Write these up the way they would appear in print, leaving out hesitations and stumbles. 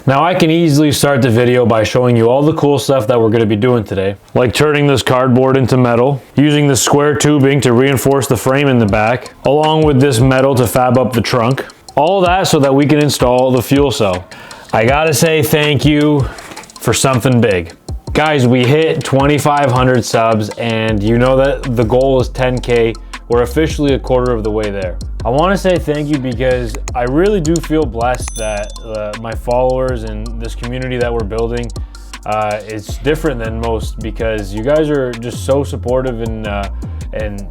Now I can easily start the video by showing you all the cool stuff that we're going to be doing today, like turning this cardboard into metal, using the square tubing to reinforce the frame in the back, along with this metal to fab up the trunk. All that so that we can install the fuel cell. I gotta say thank you for something big. Guys, we hit 2,500 subs, and you know that the goal is 10K. We're officially a quarter of the way there. I want to say thank you because I really do feel blessed that my followers and this community that we're building, it's different than most because you guys are just so supportive and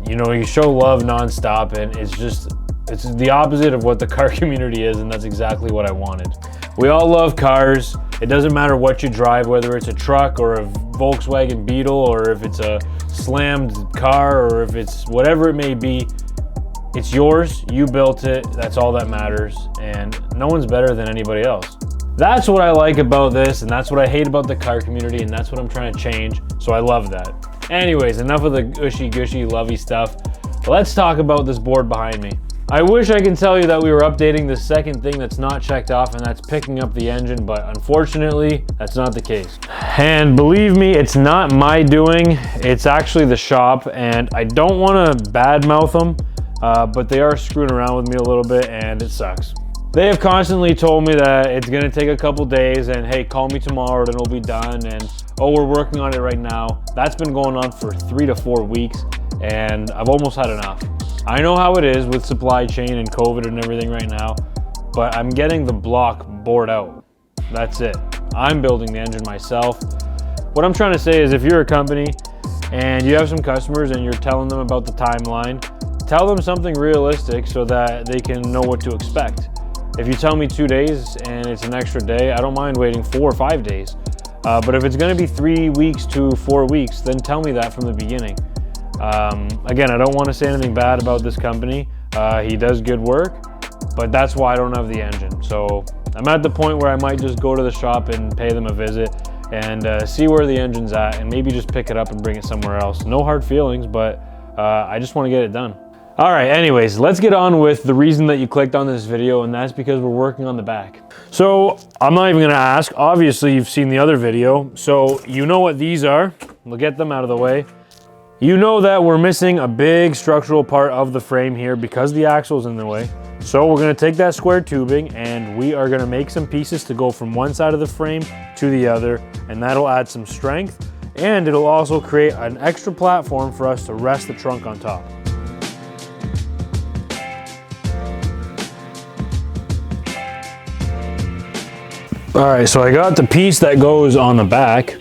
you know, you show love nonstop, and it's the opposite of what the car community is, and that's exactly what I wanted. We all love cars. It doesn't matter what you drive, whether it's a truck or a Volkswagen Beetle, or if it's a slammed car, or if it's whatever it may be. It's yours, you built it, that's all that matters, and no one's better than anybody else. That's what I like about this, and that's what I hate about the car community, and that's what I'm trying to change, so I love that. Anyways, enough of the gushy, lovey stuff. Let's talk about this board behind me. I wish I can tell you that we were updating the second thing that's not checked off, and that's picking up the engine, but unfortunately, that's not the case. And believe me, it's not my doing, it's actually the shop, and I don't want to badmouth them, but they are screwing around with me a little bit, and it sucks. They have constantly told me that it's gonna take a couple days, and hey, call me tomorrow and it'll be done, and oh, we're working on it right now. That's been going on for 3 to 4 weeks, and I've almost had enough. I know how it is with supply chain and COVID and everything right now, but I'm getting the block bored out. That's it. I'm building the engine myself. What I'm trying to say is, if you're a company and you have some customers and you're telling them about the timeline, tell them something realistic so that they can know what to expect. If you tell me 2 days and it's an extra day, I don't mind waiting 4 or 5 days. But if it's gonna be 3 weeks to 4 weeks, then tell me that from the beginning. Again, I don't want to say anything bad about this company. He does good work, but that's why I don't have the engine. So I'm at the point where I might just go to the shop and pay them a visit and see where the engine's at, and maybe just pick it up and bring it somewhere else. No hard feelings, but I just want to get it done. All right, anyways, let's get on with the reason that you clicked on this video, and that's because we're working on the back. So I'm not even gonna ask, obviously you've seen the other video, so you know what these are. We'll get them out of the way. You know that we're missing a big structural part of the frame here because the axle's in the way. So we're gonna take that square tubing and we are gonna make some pieces to go from one side of the frame to the other, and that'll add some strength, and it'll also create an extra platform for us to rest the trunk on top. All right, so I got the piece that goes on the back.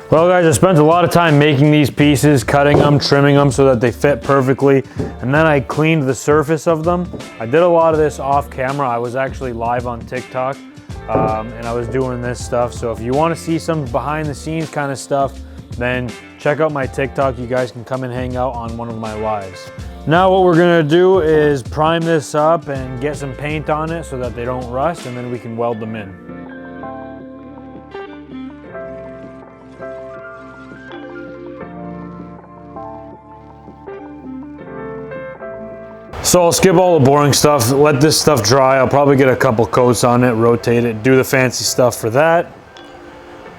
Well guys, I spent a lot of time making these pieces, cutting them, trimming them so that they fit perfectly, and then I cleaned the surface of them. I did a lot of this off camera. I was actually live on TikTok, and I was doing this stuff. So if you want to see some behind the scenes kind of stuff, then check out my TikTok. You guys can come and hang out on one of my lives. Now what we're gonna do is prime this up and get some paint on it so that they don't rust, and then we can weld them in. So I'll skip all the boring stuff, let this stuff dry. I'll probably get a couple coats on it, rotate it, do the fancy stuff for that.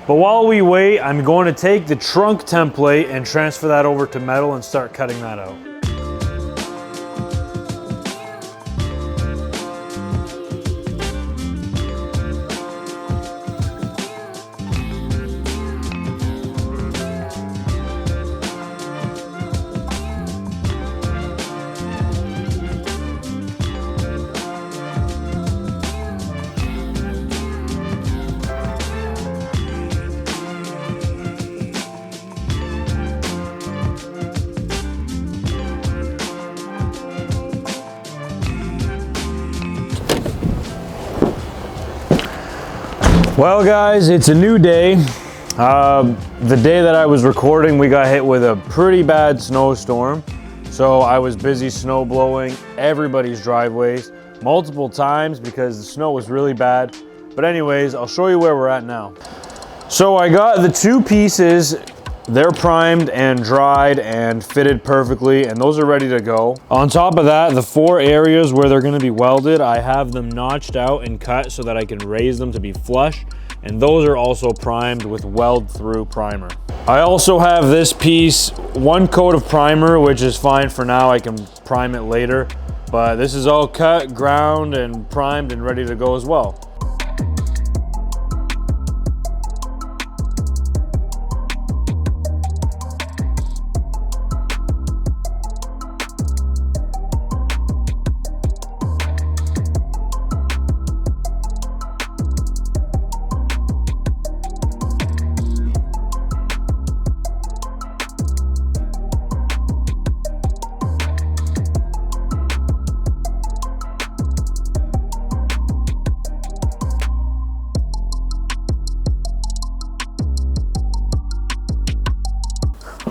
But while we wait, I'm going to take the trunk template and transfer that over to metal and start cutting that out. Well guys, it's a new day. The day that I was recording, we got hit with a pretty bad snowstorm. So I was busy snow blowing everybody's driveways multiple times because the snow was really bad. But anyways, I'll show you where we're at now. So I got the two pieces they're primed and dried and fitted perfectly, and those are ready to go. On top of that, the 4 areas where they're gonna be welded, I have them notched out and cut so that I can raise them to be flush, and those are also primed with weld through primer. I also have this piece, 1 coat of primer, which is fine for now. I can prime it later, but this is all cut, ground, and primed and ready to go as well.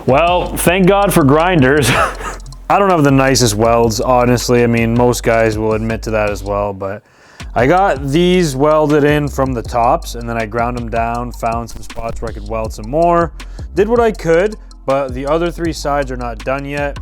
Well, thank God for grinders. I don't have the nicest welds, honestly. I mean, most guys will admit to that as well, but I got these welded in from the tops, and then I ground them down, found some spots where I could weld some more. Did what I could, but the other 3 sides are not done yet.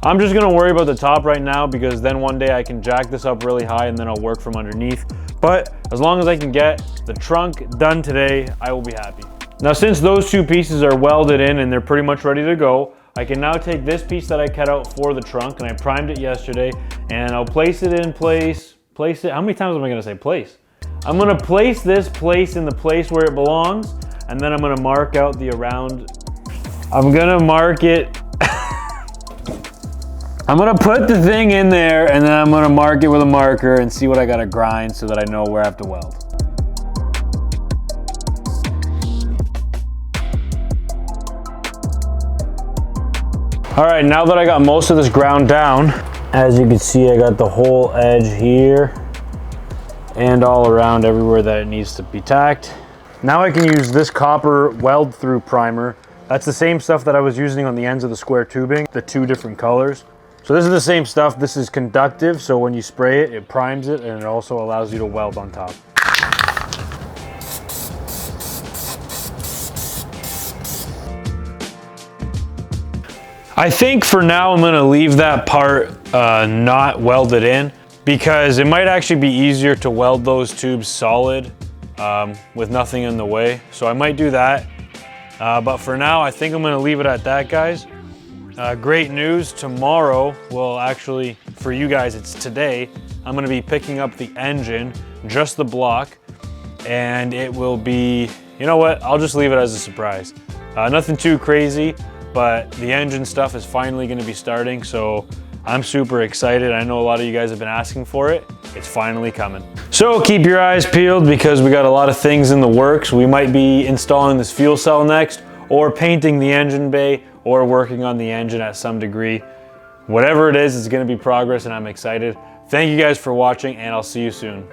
I'm just gonna worry about the top right now, because then one day I can jack this up really high and then I'll work from underneath. But as long as I can get the trunk done today, I will be happy. Now, since those 2 pieces are welded in and they're pretty much ready to go, I can now take this piece that I cut out for the trunk, and I primed it yesterday, and I'll place it in place. How many times am I gonna say place? I'm gonna place this place in the place where it belongs, and then I'm gonna mark out the around. I'm gonna mark it. I'm gonna put the thing in there, and then I'm gonna mark it with a marker and see what I gotta grind so that I know where I have to weld. All right, now that I got most of this ground down, as you can see, I got the whole edge here and all around everywhere that it needs to be tacked. Now I can use this copper weld through primer. That's the same stuff that I was using on the ends of the square tubing, the 2 different colors. So this is the same stuff. This is conductive, so when you spray it, it primes it, and it also allows you to weld on top. I think for now I'm gonna leave that part not welded in, because it might actually be easier to weld those tubes solid with nothing in the way. So I might do that, but for now I think I'm gonna leave it at that, guys. Great news, tomorrow, well actually for you guys it's today, I'm gonna be picking up the engine, just the block, and it will be, you know what, I'll just leave it as a surprise. Nothing too crazy, but the engine stuff is finally gonna be starting, so I'm super excited. I know a lot of you guys have been asking for it. It's finally coming. So keep your eyes peeled, because we got a lot of things in the works. We might be installing this fuel cell next, or painting the engine bay, or working on the engine at some degree. Whatever it is, it's gonna be progress, and I'm excited. Thank you guys for watching, and I'll see you soon.